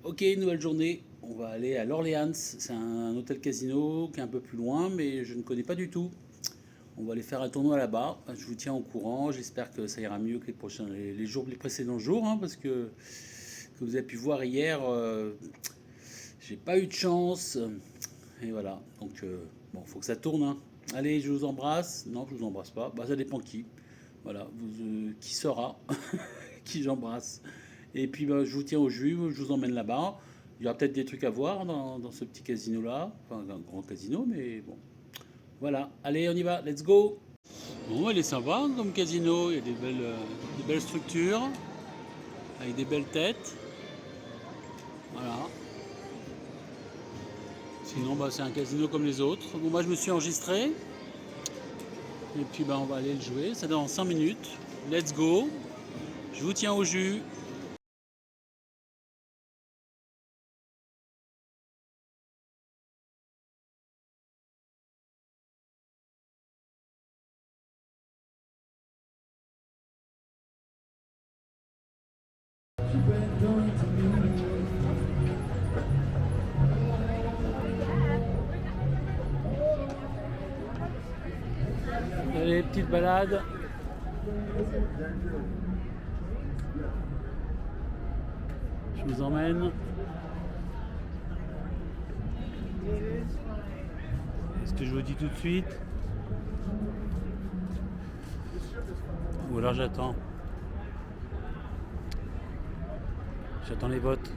Ok, nouvelle journée. On va aller à l'Orléans. C'est un hôtel casino qui est un peu plus loin, mais je ne connais pas du tout. On va aller faire un tournoi là-bas. Je vous tiens au courant. J'espère que ça ira mieux que les jours, les précédents jours, hein, parce que vous avez pu voir hier, j'ai pas eu de chance. Et voilà. Donc bon, faut que ça tourne, hein. Allez, je vous embrasse. Non, je vous embrasse pas. Bah, ça dépend qui. Voilà, qui saura qui j'embrasse. Et puis bah, je vous tiens au jus, je vous emmène là-bas. Il y aura peut-être des trucs à voir dans ce petit casino-là. Enfin, un grand casino, mais bon. Voilà, allez, on y va, let's go. Bon, il est sympa comme casino. Il y a des belles structures, avec des belles têtes. Voilà. Sinon, bah, c'est un casino comme les autres. Bon, moi, je me suis enregistré. Et puis, bah, on va aller le jouer. C'est dans 5 minutes. Let's go. Je vous tiens au jus. Allez, petite balade. Je vous emmène. Est-ce que je vous dis tout de suite? Ou alors j'attends. J'attends les votes.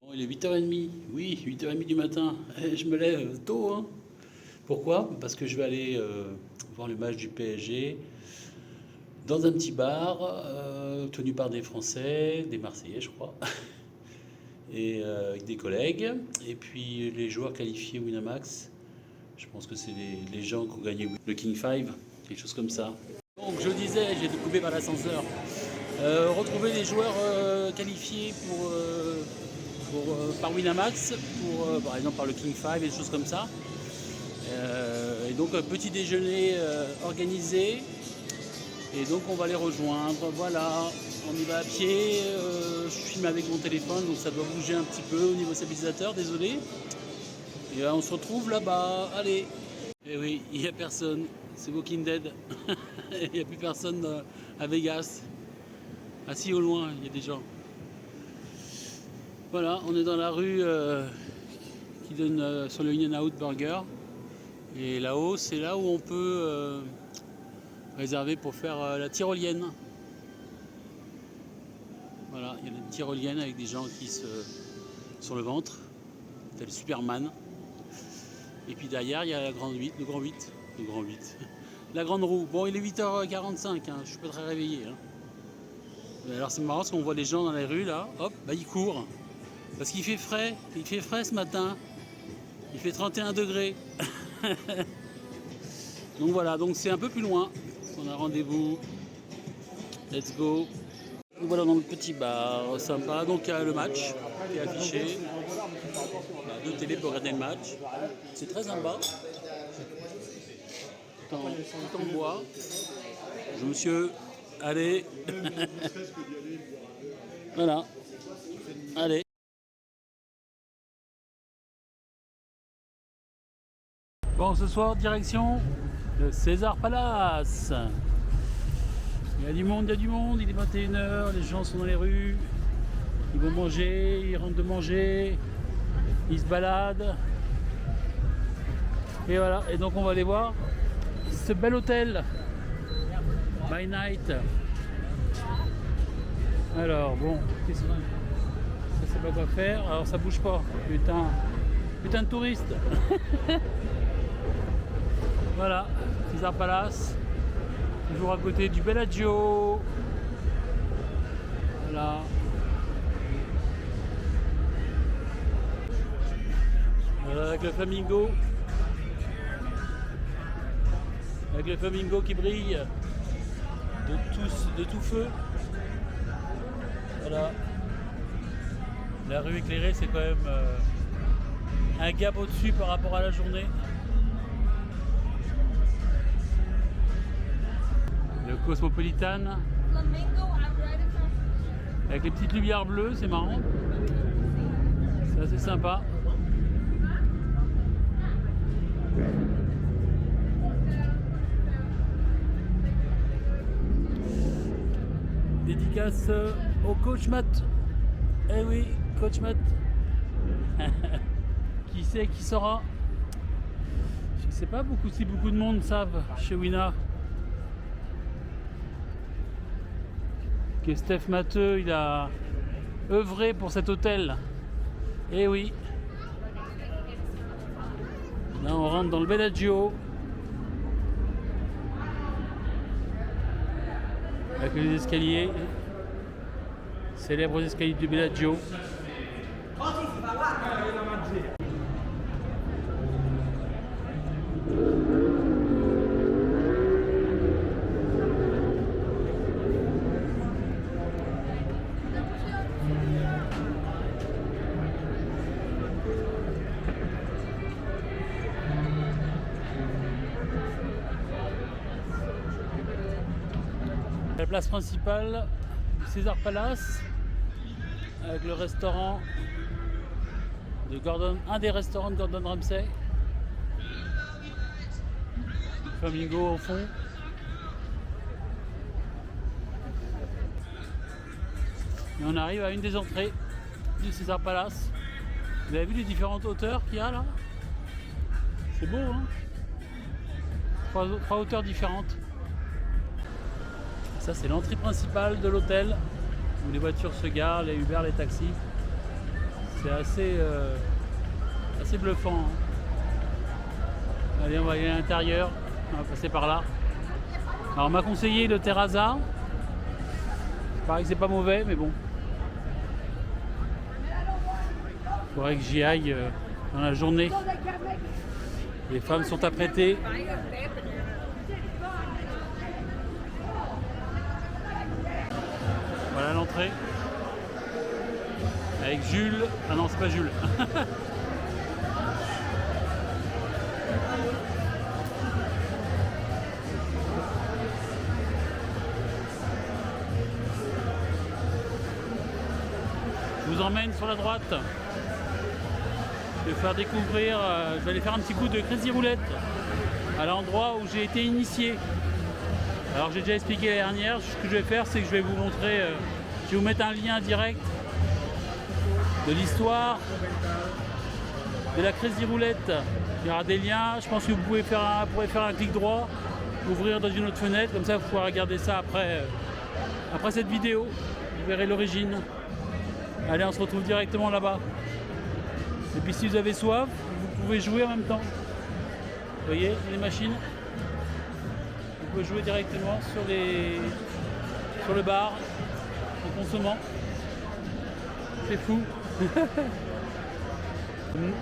Bon, il est 8h30, oui, 8h30 du matin. Je me lève tôt, hein. Pourquoi? Parce que je vais aller voir le match du PSG dans un petit bar tenu par des Français, des Marseillais, je crois, et avec des collègues. Et puis les joueurs qualifiés Winamax, je pense que c'est les gens qui ont gagné le King 5, quelque chose comme ça. Donc je disais, j'ai été coupé par l'ascenseur. Retrouver des joueurs qualifiés par Winamax, par exemple par le King 5 et des choses comme ça. Et donc petit déjeuner organisé. Et donc on va les rejoindre. Voilà, on y va à pied. Je filme avec mon téléphone, donc ça doit bouger un petit peu au niveau stabilisateur, désolé. Et on se retrouve là-bas. Allez. Et oui, il n'y a personne. C'est Walking Dead. Il n'y a plus personne à Vegas. Assis au loin, il y a des gens. Voilà, on est dans la rue qui donne sur le In-N-Out Burger. Et là-haut, c'est là où on peut réserver pour faire la tyrolienne. Voilà, il y a une tyrolienne avec des gens qui sur le ventre, tel Superman. Et puis derrière, il y a la grande 8, le grand 8, la grande roue. Bon, il est 8h45, hein, je suis pas très réveillé. Hein. Alors c'est marrant parce qu'on voit les gens dans les rues là, hop, bah ils courent. Parce qu'il fait frais ce matin. Il fait 31 degrés. Donc voilà, donc c'est un peu plus loin. On a rendez-vous. Let's go. Donc voilà dans le petit bar sympa. Donc il y a le match qui est affiché. Deux télé pour regarder le match. C'est très sympa. Tout en bois. Bonjour monsieur. Allez. Voilà. Allez. Bon, ce soir, direction le César Palace. Il y a du monde, il est 21h, les gens sont dans les rues. Ils vont manger, ils rentrent de manger, ils se baladent. Et voilà, et donc on va aller voir ce bel hôtel. By Night. Alors bon, qu'est-ce que ça sait pas quoi faire. Alors ça bouge pas. Putain de touriste. Voilà, César Palace. Toujours à côté du Bellagio. Voilà. Voilà avec le flamingo. Avec le flamingo qui brille de tout feu. Voilà. La rue éclairée, c'est quand même un gap au-dessus par rapport à la journée. Le Cosmopolitan. Avec les petites lumières bleues, c'est marrant. C'est assez sympa. dédicace au coach Matt. Eh oui, coach Matt. Qui sait qui saura? Je sais pas beaucoup si beaucoup de monde savent chez Wina que Steph Matteux il a œuvré pour cet hôtel. Eh oui. Là on rentre dans le Bellagio. Avec les escaliers. Célèbres escaliers du Bellagio. La place principale du César Palace avec le restaurant de Gordon, un des restaurants de Gordon Ramsay. Flamingo au fond. Et on arrive à une des entrées du César Palace. Vous avez vu les différentes hauteurs qu'il y a là? C'est beau, hein? Trois hauteurs différentes. Ça c'est l'entrée principale de l'hôtel où les voitures se garent, les Uber, les taxis. C'est assez bluffant, hein. Allez, on va aller à l'intérieur, on va passer par là. Alors on m'a conseillé le Terrazza. Il paraît que c'est pas mauvais, mais bon. Il faudrait que j'y aille dans la journée. Les femmes sont apprêtées. Voilà l'entrée. Avec Jules. Ah non, c'est pas Jules. Je vous emmène sur la droite. Je vais faire découvrir, je vais aller faire un petit coup de Crazy Roulette à l'endroit où j'ai été initié. Alors j'ai déjà expliqué la dernière, ce que je vais faire c'est que je vais vous montrer, je vais vous mettre un lien direct de l'histoire de la Crazy Roulette. Il y aura des liens, je pense que vous pourrez faire un clic droit, ouvrir dans une autre fenêtre, comme ça vous pourrez regarder ça après cette vidéo, vous verrez l'origine. Allez, on se retrouve directement là-bas. Et puis si vous avez soif, vous pouvez jouer en même temps. Vous voyez les machines? Vous pouvez jouer directement sur le bar en consommant. C'est fou.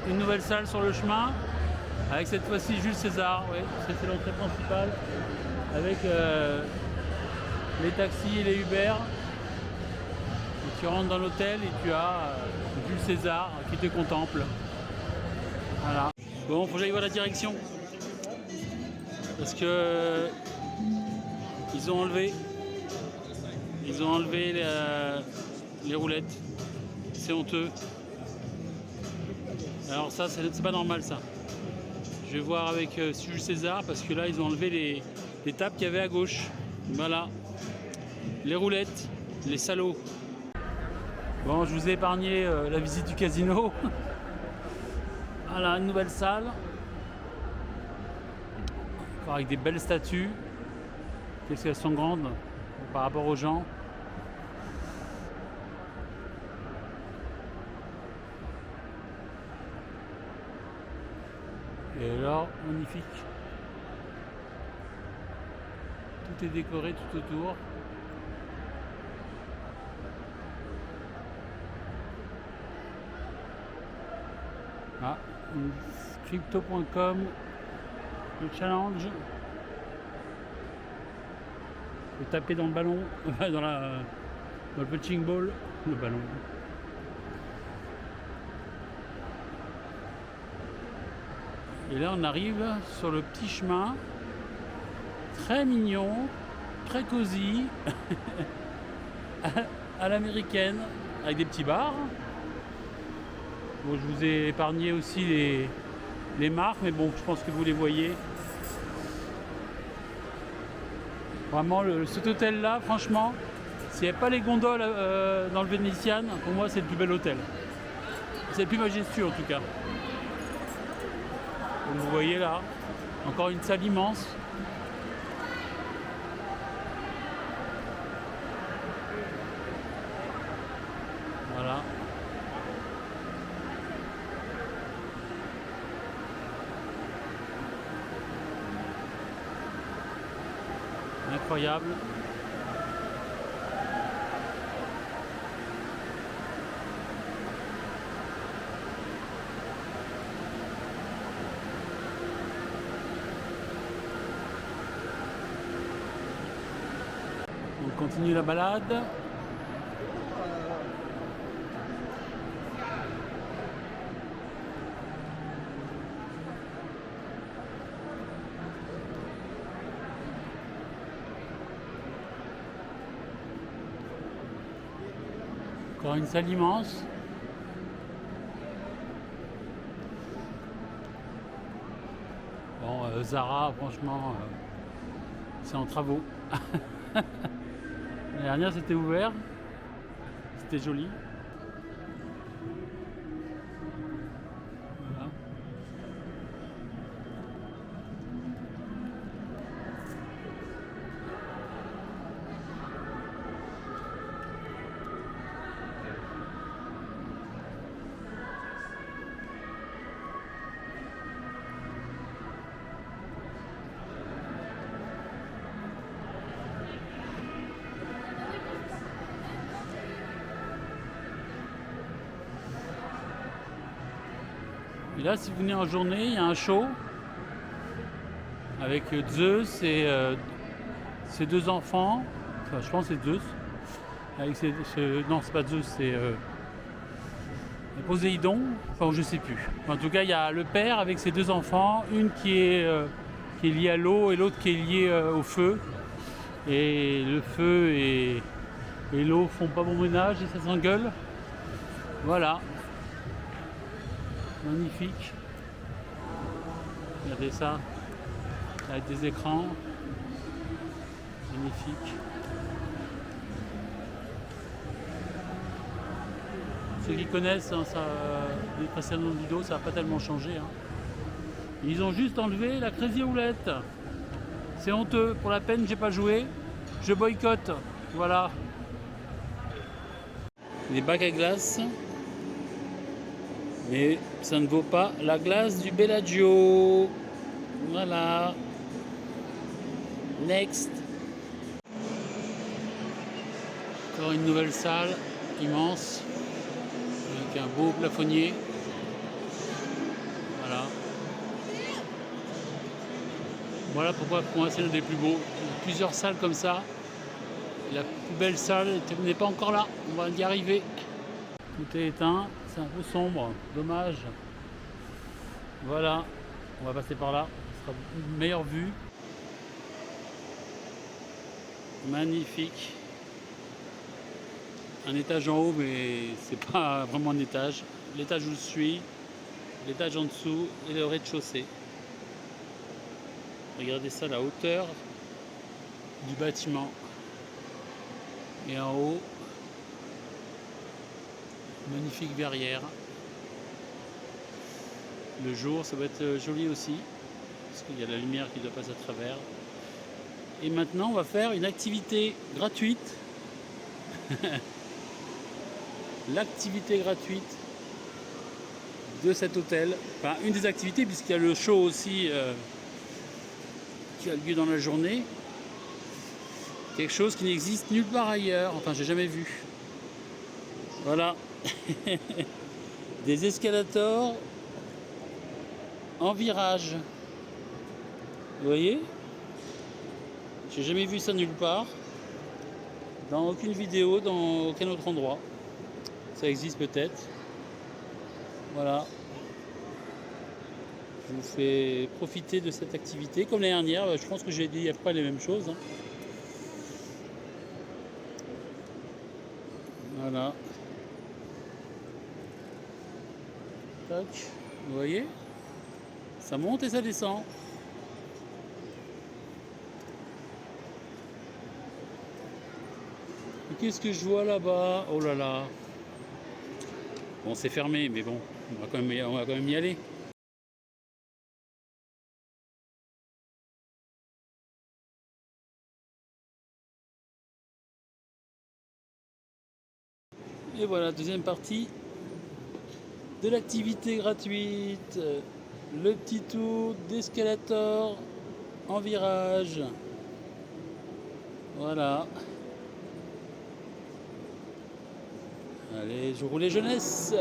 Une nouvelle salle sur le chemin avec cette fois-ci Jules César. Ouais, c'est l'entrée principale avec les taxis et les Uber. Et tu rentres dans l'hôtel et tu as Jules César qui te contemple. Voilà. Bon, faut que j'aille voir la direction. Parce que ils ont enlevé les roulettes. C'est honteux. Alors ça, c'est pas normal ça. Je vais voir avec Jules César parce que là, ils ont enlevé les tables qu'il y avait à gauche. Voilà. Les roulettes, les salauds. Bon, je vous ai épargné la visite du casino. Voilà, une nouvelle salle. Encore avec des belles statues. Qu'est-ce qu'elles sont grandes par rapport aux gens. Et alors, magnifique. Tout est décoré tout autour. Ah, crypto.com, le challenge. Faut taper dans le ballon, dans le punching ball, le ballon. Et là on arrive sur le petit chemin, très mignon, très cosy, à l'américaine, avec des petits bars. Bon, je vous ai épargné aussi les marques, mais bon, je pense que vous les voyez. Vraiment, cet hôtel-là, franchement, S'il n'y avait pas les gondoles dans le Venetian, pour moi c'est le plus bel hôtel. C'est le plus majestueux en tout cas. Comme vous voyez là, encore une salle immense. Voilà. Incroyable. On continue la balade. Encore une salle immense. Bon, Zara, franchement, c'est en travaux. La dernière, c'était ouvert. C'était joli. Voilà. Et là, si vous venez en journée, il y a un show avec Zeus et ses deux enfants. Enfin, je pense que c'est Zeus. Avec non, c'est pas Zeus, c'est Poséidon. Enfin, je sais plus. En tout cas, il y a le père avec ses deux enfants, une qui est liée à l'eau et l'autre qui est liée au feu. Et le feu et l'eau font pas bon ménage et ça s'engueule. Voilà. Magnifique. Regardez ça. Avec des écrans. Magnifique. Ceux qui connaissent les précédents vidéos, ça n'a pas tellement changé. Hein. Ils ont juste enlevé la Crazy Roulette. C'est honteux. Pour la peine, j'ai pas joué. Je boycotte. Voilà. Les bacs à glace. Mais ça ne vaut pas la glace du Bellagio. Voilà. Next. Encore une nouvelle salle immense avec un beau plafonnier. Voilà. Voilà pourquoi pour moi c'est l'un des plus beaux. Il y a plusieurs salles comme ça. La plus belle salle n'est pas encore là. On va y arriver. Tout est éteint. C'est un peu sombre. Dommage. Voilà. On va passer par là. Ce sera une meilleure vue. Magnifique. Un étage en haut, mais c'est pas vraiment un étage. L'étage où je suis, l'étage en dessous et le rez-de-chaussée. Regardez ça, la hauteur du bâtiment. Et en haut, magnifique verrière. Le jour, ça va être joli aussi, parce qu'il y a la lumière qui doit passer à travers. Et maintenant, on va faire une activité gratuite. L'activité gratuite de cet hôtel. Enfin, une des activités, puisqu'il y a le show aussi qui a lieu dans la journée. Quelque chose qui n'existe nulle part ailleurs. Enfin, j'ai jamais vu. Voilà. Des escalators en virage. Vous voyez? J'ai jamais vu ça nulle part. Dans aucune vidéo, dans aucun autre endroit. Ça existe peut-être. Voilà. Je vous fais profiter de cette activité. Comme l'année dernière, je pense que j'ai dit après les mêmes choses. Hein. Voilà. Tac. Vous voyez? Ça monte et ça descend. Qu'est-ce que je vois là-bas? Oh là là. Bon, c'est fermé, mais bon, on va quand même y aller. Et voilà, deuxième partie de l'activité gratuite. Le petit tour d'escalator en virage. Voilà. Allez, je roule les jeunesse.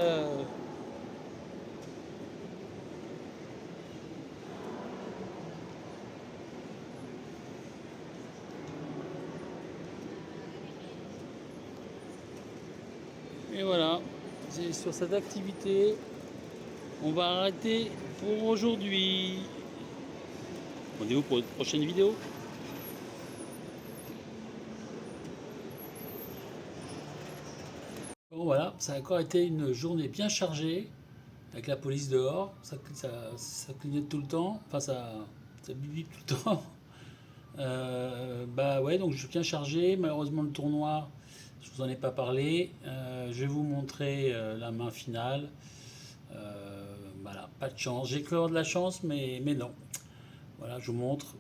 Et voilà, c'est sur cette activité, on va arrêter pour aujourd'hui. Rendez-vous pour une prochaine vidéo. Bon voilà, ça a encore été une journée bien chargée, avec la police dehors, ça clignote tout le temps, enfin ça bip tout le temps. Bah ouais, donc je suis bien chargé. Malheureusement, le tournoi, je vous en ai pas parlé. Je vais vous montrer la main finale. Voilà, pas de chance. J'ai cru avoir de la chance, mais non. Voilà, je vous montre.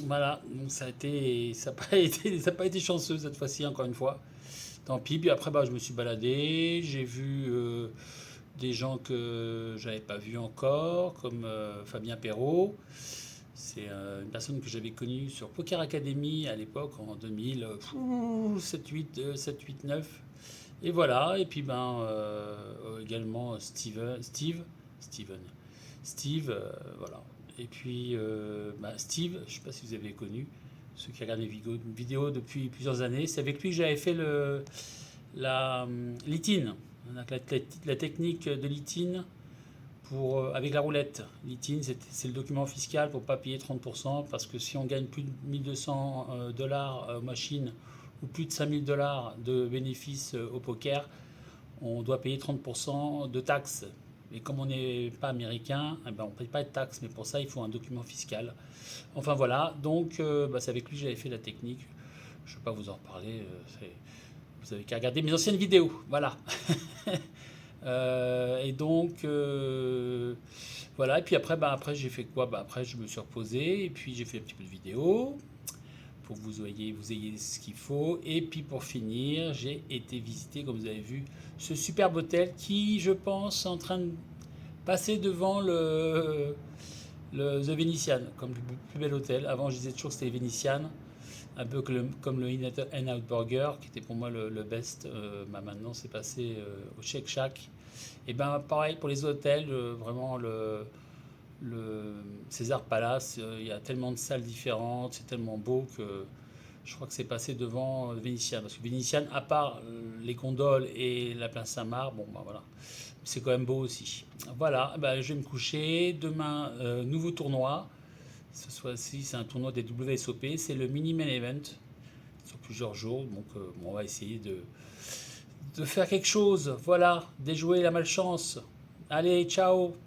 Voilà, donc ça n'a pas été, ça a pas été chanceux cette fois-ci, encore une fois. Tant pis. Puis après, bah, je me suis baladé. J'ai vu des gens que j'avais pas vus encore, comme Fabien Perrault. C'est une personne que j'avais connue sur Poker Academy à l'époque, en 2000, 7, 8, 7, 8, 9. Et voilà, et puis ben, également Steven, Steve, voilà. Et puis bah, Steve, je ne sais pas si vous avez connu, ceux qui regardent les vidéos depuis plusieurs années, c'est avec lui que j'avais fait l'ITIN, la technique de l'ITIN avec la roulette. L'ITIN, c'est le document fiscal pour ne pas payer 30%, parce que si on gagne plus de 1200 dollars aux machines ou plus de 5000 dollars de bénéfices au poker, on doit payer 30% de taxes. Et comme on n'est pas américain, eh ben on ne paye pas de taxes, mais pour ça, il faut un document fiscal. Enfin voilà, donc bah, c'est avec lui que j'avais fait la technique. Je ne vais pas vous en reparler, vous avez qu'à regarder mes anciennes vidéos. Voilà. Et donc, voilà. Et puis après, bah, après j'ai fait quoi? Bah, après, je me suis reposé. Et puis, j'ai fait un petit peu de vidéo pour que vous ayez ce qu'il faut. Et puis, pour finir, j'ai été visiter, comme vous avez vu, ce superbe hôtel qui, je pense, est en train de passer devant le The Venetian, comme le plus bel hôtel. Avant, je disais toujours que c'était Venetian, un peu comme le In-N-Out Burger, qui était pour moi le best. Bah, maintenant, c'est passé au Shake Shack. Et ben pareil pour les hôtels, vraiment le César Palace, il y a tellement de salles différentes, c'est tellement beau que je crois que c'est passé devant Vénitienne. Parce que Vénitienne, à part les gondoles et la place Saint-Marc, bon bah voilà, c'est quand même beau aussi. Voilà, bah, je vais me coucher. Demain, nouveau tournoi. Ce soit-ci, c'est un tournoi des WSOP, c'est le mini main event sur plusieurs jours. Donc bon, on va essayer de faire quelque chose. Voilà, déjouer la malchance. Allez, ciao!